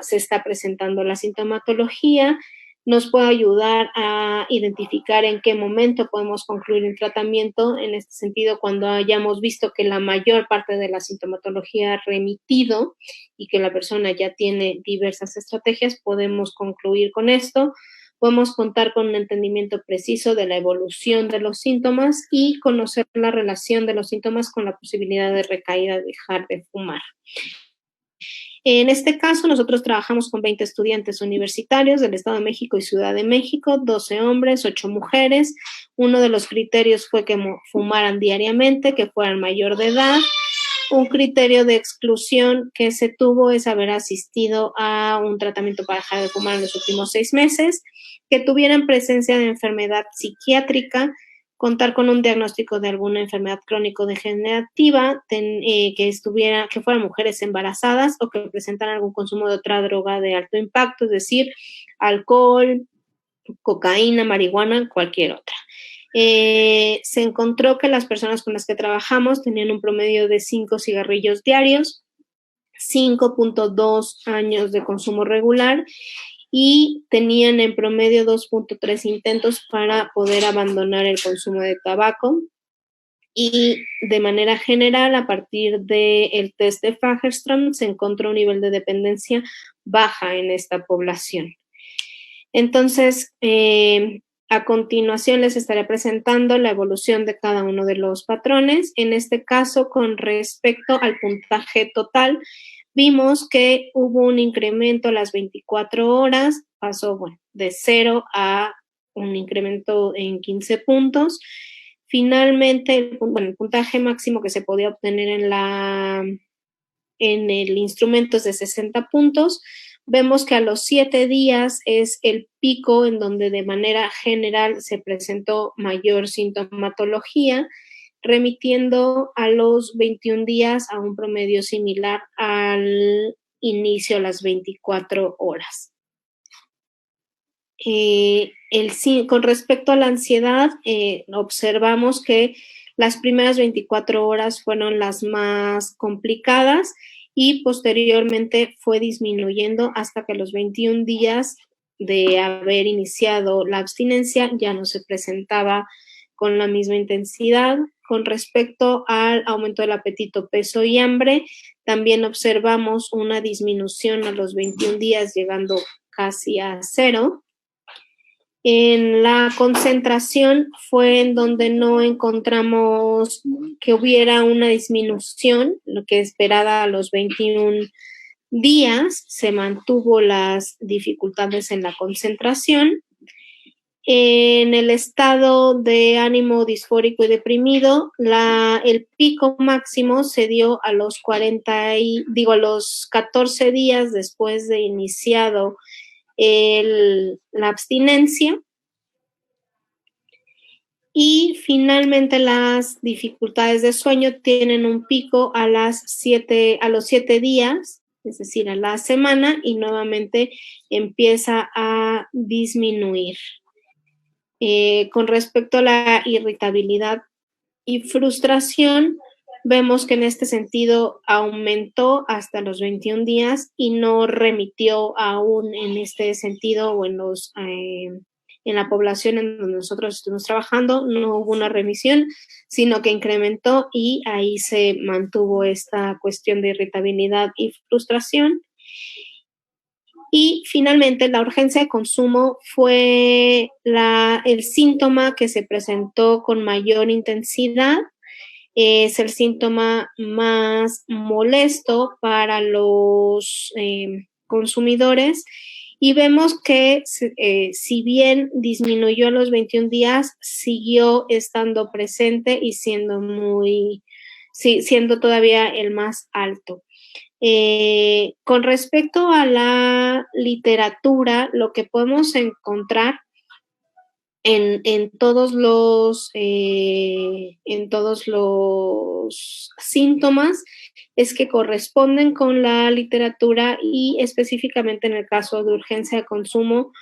se está presentando la sintomatología. Nos puede ayudar a identificar en qué momento podemos concluir el tratamiento. En este sentido, cuando hayamos visto que la mayor parte de la sintomatología ha remitido y que la persona ya tiene diversas estrategias, podemos concluir con esto. Podemos contar con un entendimiento preciso de la evolución de los síntomas y conocer la relación de los síntomas con la posibilidad de recaída, de dejar de fumar. En este caso, nosotros trabajamos con 20 estudiantes universitarios del Estado de México y Ciudad de México, 12 hombres, 8 mujeres. Uno de los criterios fue que fumaran diariamente, que fueran mayor de edad. Un criterio de exclusión que se tuvo es haber asistido a un tratamiento para dejar de fumar en los últimos 6 meses, que tuvieran presencia de enfermedad psiquiátrica, contar con un diagnóstico de alguna enfermedad crónico-degenerativa, que fueran mujeres embarazadas o que presentaran algún consumo de otra droga de alto impacto, es decir, alcohol, cocaína, marihuana, cualquier otra. Se encontró que las personas con las que trabajamos tenían un promedio de 5 cigarrillos diarios, 5.2 años de consumo regular y tenían en promedio 2.3 intentos para poder abandonar el consumo de tabaco. Y de manera general, a partir del test de Fagerström, se encontró un nivel de dependencia baja en esta población. Entonces, a continuación les estaré presentando la evolución de cada uno de los patrones. En este caso, con respecto al puntaje total, vimos que hubo un incremento a las 24 horas, pasó de 0 a un incremento en 15 puntos. Finalmente, el puntaje máximo que se podía obtener en el instrumento es de 60 puntos. Vemos que a los 7 días es el pico en donde de manera general se presentó mayor sintomatología, remitiendo a los 21 días a un promedio similar al inicio a las 24 horas. Con respecto a la ansiedad, observamos que las primeras 24 horas fueron las más complicadas y posteriormente fue disminuyendo hasta que a los 21 días de haber iniciado la abstinencia ya no se presentaba con la misma intensidad. Con respecto al aumento del apetito, peso y hambre, también observamos una disminución a los 21 días, llegando casi a 0. En la concentración fue en donde no encontramos que hubiera una disminución, lo que esperada a los 21 días, se mantuvo las dificultades en la concentración. En el estado de ánimo disfórico y deprimido, el pico máximo se dio a los 14 días después de iniciado la abstinencia. Y finalmente las dificultades de sueño tienen un pico a los 7 días, es decir, a la semana, y nuevamente empieza a disminuir. Con respecto a la irritabilidad y frustración, vemos que en este sentido aumentó hasta los 21 días y no remitió aún en este sentido o en la población en donde nosotros estuvimos trabajando, no hubo una remisión, sino que incrementó y ahí se mantuvo esta cuestión de irritabilidad y frustración. Y finalmente, la urgencia de consumo fue el síntoma que se presentó con mayor intensidad. Es el síntoma más molesto para los consumidores y vemos que si bien disminuyó a los 21 días, siguió estando presente y siendo todavía el más alto. Con respecto a la literatura, lo que podemos encontrar en todos los síntomas es que corresponden con la literatura y específicamente en el caso de urgencia de consumo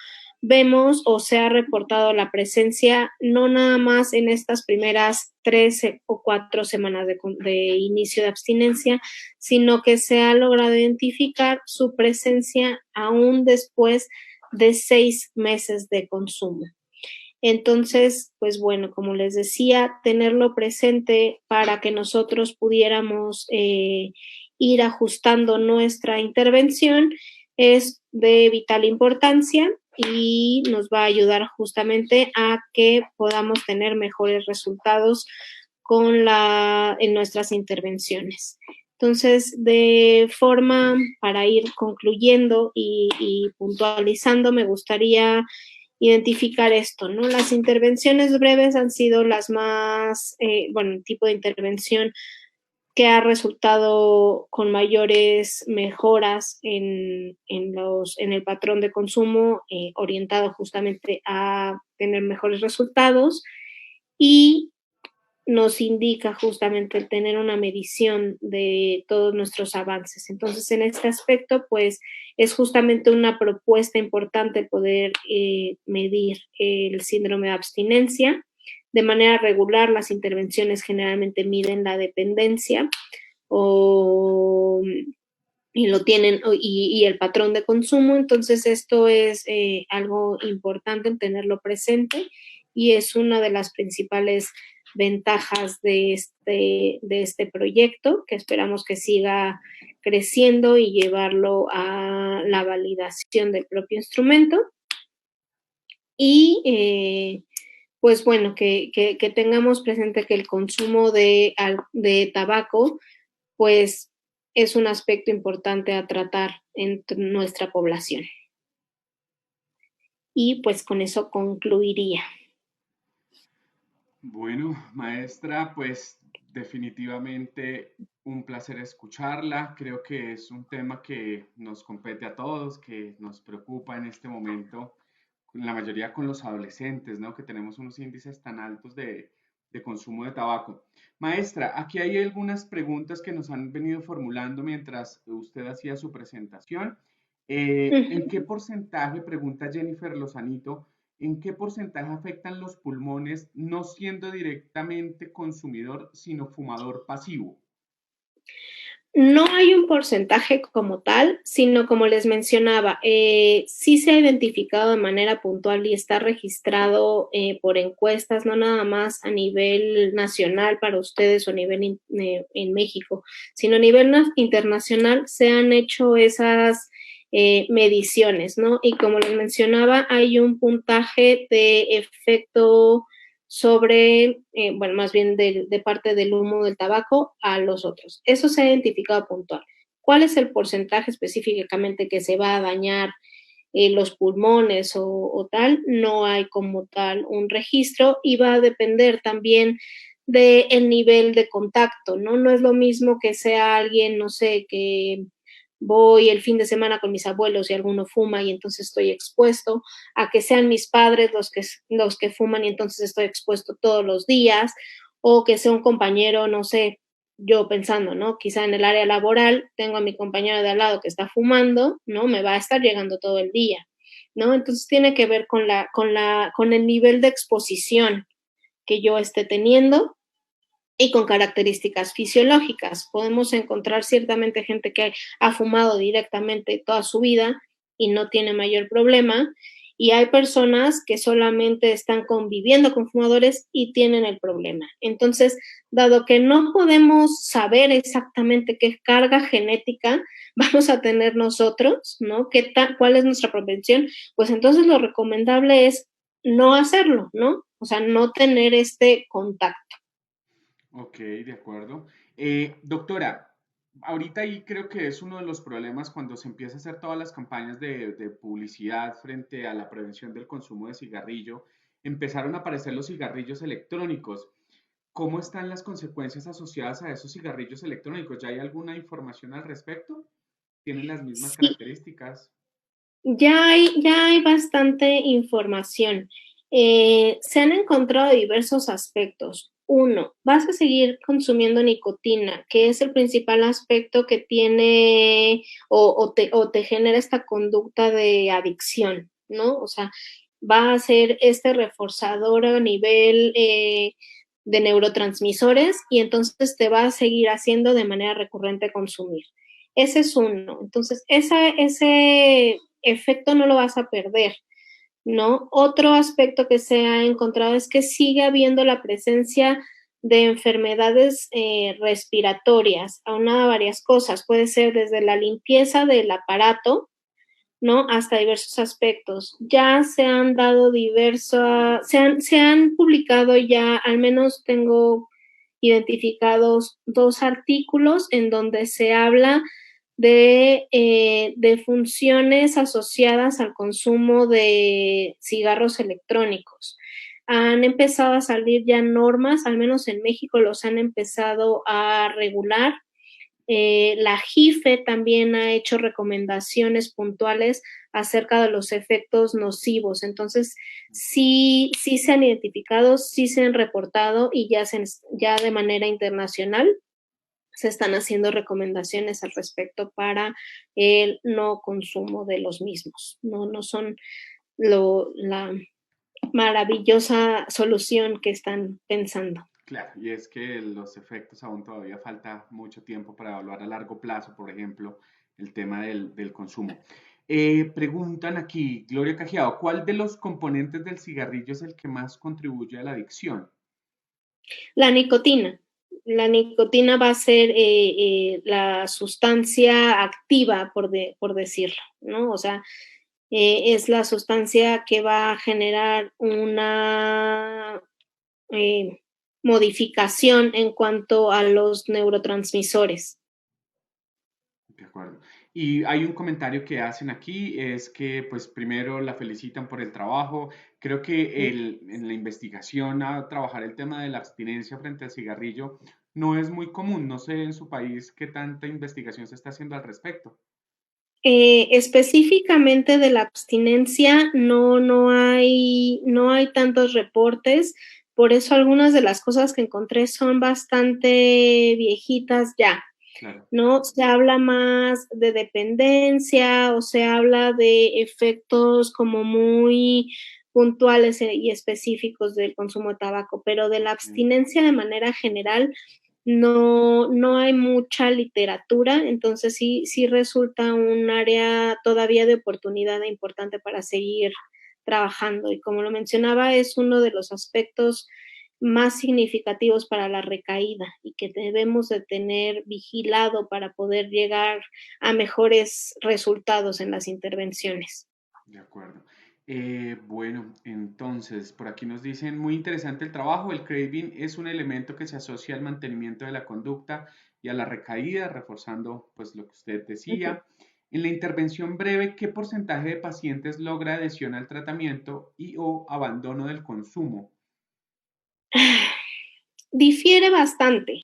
vemos o se ha reportado la presencia no nada más en estas primeras 3 o 4 semanas de inicio de abstinencia, sino que se ha logrado identificar su presencia aún después de 6 meses de consumo. Entonces, pues bueno, como les decía, tenerlo presente para que nosotros pudiéramos ir ajustando nuestra intervención es de vital importancia y nos va a ayudar justamente a que podamos tener mejores resultados en nuestras intervenciones. Entonces, para ir concluyendo y puntualizando, me gustaría identificar esto, ¿no? Las intervenciones breves han sido las más, el tipo de intervención que ha resultado con mayores mejoras en el patrón de consumo, orientado justamente a tener mejores resultados y nos indica justamente el tener una medición de todos nuestros avances. Entonces, en este aspecto, pues, es justamente una propuesta importante poder medir el síndrome de abstinencia. De manera regular, las intervenciones generalmente miden la dependencia y el patrón de consumo. Entonces, esto es algo importante en tenerlo presente y es una de las principales ventajas de este proyecto, que esperamos que siga creciendo y llevarlo a la validación del propio instrumento. Y pues bueno, que tengamos presente que el consumo de tabaco, pues es un aspecto importante a tratar en nuestra población. Y pues con eso concluiría. Bueno, maestra, pues definitivamente un placer escucharla. Creo que es un tema que nos compete a todos, que nos preocupa en este momento, la mayoría con los adolescentes, ¿no? Que tenemos unos índices tan altos de consumo de tabaco. Maestra, aquí hay algunas preguntas que nos han venido formulando mientras usted hacía su presentación. ¿En qué porcentaje, pregunta Jennifer Lozanito, en qué porcentaje afectan los pulmones no siendo directamente consumidor, sino fumador pasivo? No hay un porcentaje como tal, sino como les mencionaba, sí se ha identificado de manera puntual y está registrado por encuestas, no nada más a nivel nacional para ustedes o a nivel en México, sino a nivel internacional se han hecho esas mediciones, ¿no? Y como les mencionaba, hay un puntaje de efecto sobre, bueno, más bien de parte del humo del tabaco a los otros. Eso se ha identificado puntual. ¿Cuál es el porcentaje específicamente que se va a dañar los pulmones o tal? No hay como tal un registro y va a depender también del nivel de contacto, ¿no? No es lo mismo que sea alguien, no sé, que voy el fin de semana con mis abuelos y alguno fuma y entonces estoy expuesto, a que sean mis padres los que fuman y entonces estoy expuesto todos los días, o que sea un compañero, no sé, yo pensando, ¿no? Quizá en el área laboral tengo a mi compañero de al lado que está fumando, ¿no? Me va a estar llegando todo el día, ¿no? Entonces tiene que ver con el nivel de exposición que yo esté teniendo y con características fisiológicas. Podemos encontrar ciertamente gente que ha fumado directamente toda su vida y no tiene mayor problema, y hay personas que solamente están conviviendo con fumadores y tienen el problema. Entonces, dado que no podemos saber exactamente qué carga genética vamos a tener nosotros, ¿no? ¿Cuál es nuestra propensión? Pues entonces lo recomendable es no hacerlo, ¿no? O sea, no tener este contacto. Ok, de acuerdo. Doctora, ahorita ahí creo que es uno de los problemas cuando se empieza a hacer todas las campañas de publicidad frente a la prevención del consumo de cigarrillo, empezaron a aparecer los cigarrillos electrónicos. ¿Cómo están las consecuencias asociadas a esos cigarrillos electrónicos? ¿Ya hay alguna información al respecto? ¿Tienen las mismas Sí, características? ya hay bastante información. Se han encontrado diversos aspectos. Uno, vas a seguir consumiendo nicotina, que es el principal aspecto que tiene o te genera esta conducta de adicción, ¿no? O sea, va a ser este reforzador a nivel de neurotransmisores y entonces te va a seguir haciendo de manera recurrente consumir. Ese es uno. Entonces, ese efecto no lo vas a perder, ¿no? Otro aspecto que se ha encontrado es que sigue habiendo la presencia de enfermedades respiratorias, aunada a varias cosas. Puede ser desde la limpieza del aparato, ¿no? Hasta diversos aspectos. Ya se han dado se han publicado ya, al menos tengo identificados 2 artículos en donde se habla de funciones asociadas al consumo de cigarros electrónicos. Han empezado a salir ya normas, al menos en México los han empezado a regular. La JIFE también ha hecho recomendaciones puntuales acerca de los efectos nocivos. Entonces, sí se han identificado, sí se han reportado y ya de manera internacional se están haciendo recomendaciones al respecto para el no consumo de los mismos. No son la maravillosa solución que están pensando. Claro, y es que los efectos aún todavía falta mucho tiempo para evaluar a largo plazo, por ejemplo, el tema del consumo. Preguntan aquí, Gloria Cajiao, ¿cuál de los componentes del cigarrillo es el que más contribuye a la adicción? La nicotina. La nicotina va a ser la sustancia activa, por decirlo, ¿no? O sea, es la sustancia que va a generar una eh, modificación en cuanto a los neurotransmisores. De acuerdo. Y hay un comentario que hacen aquí, es que pues primero la felicitan por el trabajo. Creo que en la investigación a trabajar el tema de la abstinencia frente al cigarrillo no es muy común. No sé en su país qué tanta investigación se está haciendo al respecto. Específicamente de la abstinencia, no hay tantos reportes, por eso algunas de las cosas que encontré son bastante viejitas ya, Claro. ¿no? Se habla más de dependencia o se habla de efectos como muy puntuales y específicos del consumo de tabaco, pero de la Ok. abstinencia de manera general no hay mucha literatura, entonces sí resulta un área todavía de oportunidad importante para seguir trabajando. Y como lo mencionaba, es uno de los aspectos más significativos para la recaída y que debemos de tener vigilado para poder llegar a mejores resultados en las intervenciones. De acuerdo. Bueno, entonces, por aquí nos dicen, muy interesante el trabajo. El craving es un elemento que se asocia al mantenimiento de la conducta y a la recaída, reforzando pues lo que usted decía. En la intervención breve, ¿qué porcentaje de pacientes logra adhesión al tratamiento y o abandono del consumo? Difiere bastante,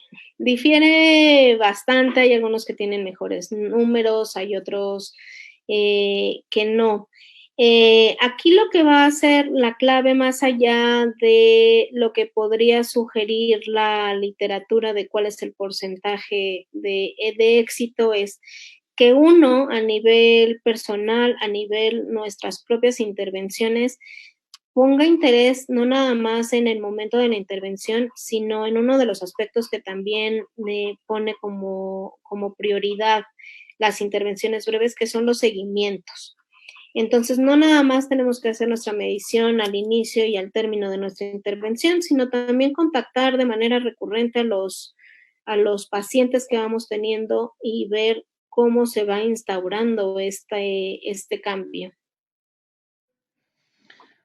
hay algunos que tienen mejores números, hay otros que no. Aquí lo que va a ser la clave, más allá de lo que podría sugerir la literatura de cuál es el porcentaje de éxito, es que uno, a nivel personal, a nivel nuestras propias intervenciones, ponga interés no nada más en el momento de la intervención, sino en uno de los aspectos que también me pone como prioridad las intervenciones breves, que son los seguimientos. Entonces, no nada más tenemos que hacer nuestra medición al inicio y al término de nuestra intervención, sino también contactar de manera recurrente a los pacientes que vamos teniendo y ver cómo se va instaurando este cambio.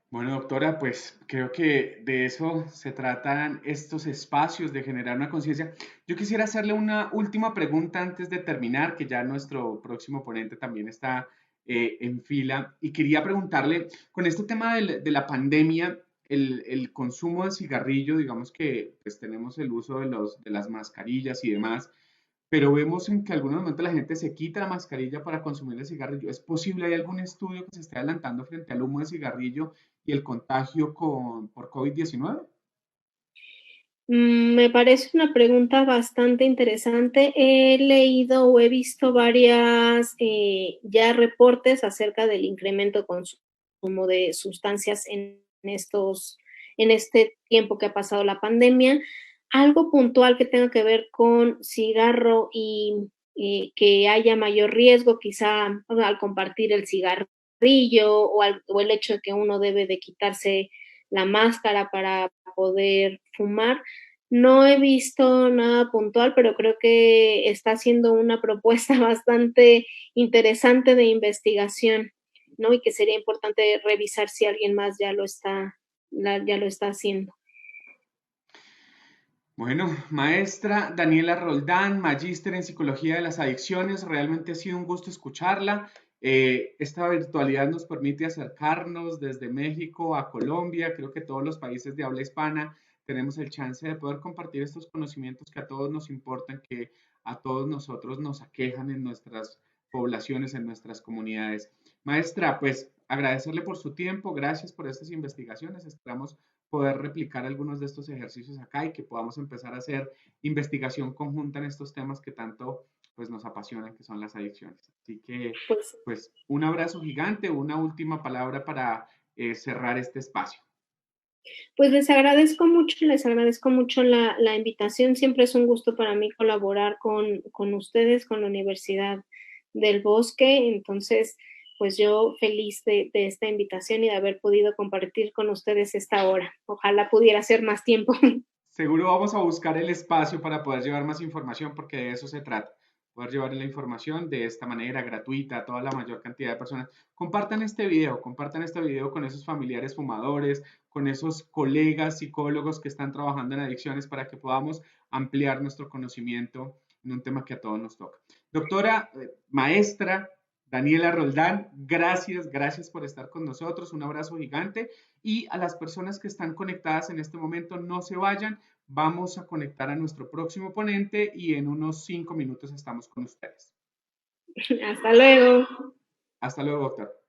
Bueno, doctora, pues creo que de eso se tratan estos espacios de generar una conciencia. Yo quisiera hacerle una última pregunta antes de terminar, que ya nuestro próximo ponente también está en fila, y quería preguntarle, con este tema de la pandemia, el consumo de cigarrillo, digamos que pues tenemos el uso de las mascarillas y demás, pero vemos en que en algunos momentos la gente se quita la mascarilla para consumir el cigarrillo. ¿Es posible? ¿Hay algún estudio que se esté adelantando frente al humo de cigarrillo y el contagio por COVID-19? Me parece una pregunta bastante interesante. He leído o he visto varias ya reportes acerca del incremento de consumo de sustancias en este tiempo que ha pasado la pandemia. Algo puntual que tenga que ver con cigarro y que haya mayor riesgo, quizá al compartir el cigarrillo o el hecho de que uno debe de quitarse la máscara para poder fumar. No he visto nada puntual, pero creo que está siendo una propuesta bastante interesante de investigación, ¿no? Y que sería importante revisar si alguien más ya lo está haciendo. Bueno, maestra Daniela Roldán, magíster en psicología de las adicciones, realmente ha sido un gusto escucharla. Esta virtualidad nos permite acercarnos desde México a Colombia, creo que todos los países de habla hispana tenemos el chance de poder compartir estos conocimientos que a todos nos importan, que a todos nosotros nos aquejan en nuestras poblaciones, en nuestras comunidades. Maestra, pues agradecerle por su tiempo, gracias por estas investigaciones, esperamos poder replicar algunos de estos ejercicios acá y que podamos empezar a hacer investigación conjunta en estos temas que tanto pues nos apasionan, que son las adicciones. Así que, Pues pues, un abrazo gigante, una última palabra para cerrar este espacio. Pues les agradezco mucho la invitación. Siempre es un gusto para mí colaborar con ustedes, con la Universidad del Bosque. Entonces, pues yo feliz de esta invitación y de haber podido compartir con ustedes esta hora. Ojalá pudiera ser más tiempo. Seguro vamos a buscar el espacio para poder llevar más información porque de eso se trata. Poder llevar la información de esta manera gratuita a toda la mayor cantidad de personas. Compartan este video con esos familiares fumadores, con esos colegas psicólogos que están trabajando en adicciones para que podamos ampliar nuestro conocimiento en un tema que a todos nos toca. Doctora, maestra Daniela Roldán, gracias por estar con nosotros. Un abrazo gigante. Y a las personas que están conectadas en este momento, no se vayan. Vamos a conectar a nuestro próximo ponente y en unos 5 minutos estamos con ustedes. Hasta luego. Hasta luego, doctor.